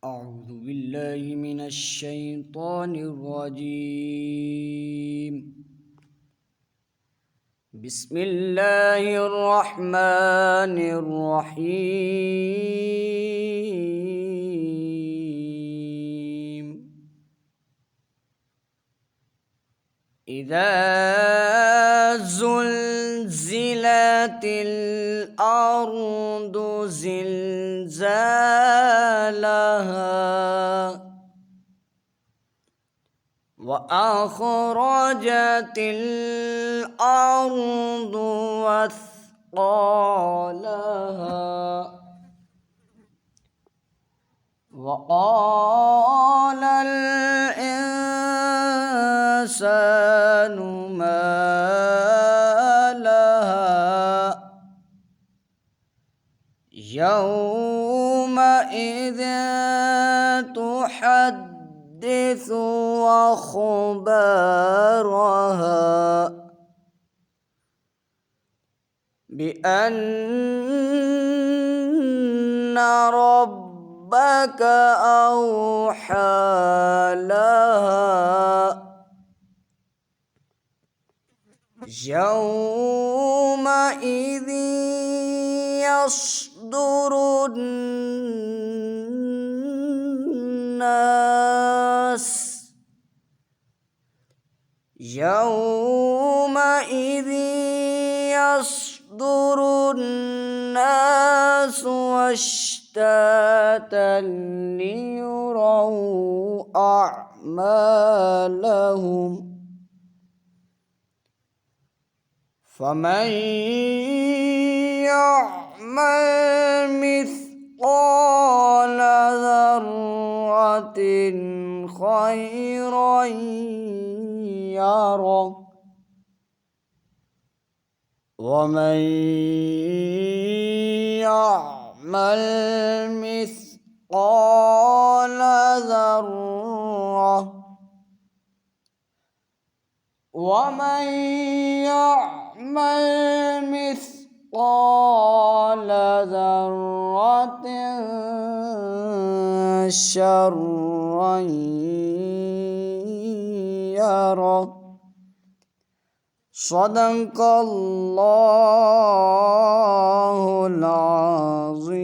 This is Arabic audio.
أعوذ بالله من الشيطان الرجيم. بسم الله الرحمن الرحيم. إذا زلزلت الأرض زلزالها وأخرجت الأرض أثقالها وقال الإنسان ما لها يومئذ تحدث أخبارها بأن ربك أوحى لها يومئذ يصدر الناس يومئذ يصدر الناس أشتاتا ليروا أعمالهم فمن يعمل مثقال ذرة خيرا يره ومن يعمل مثقال ذرة شرا يره. صدق الله العظيم.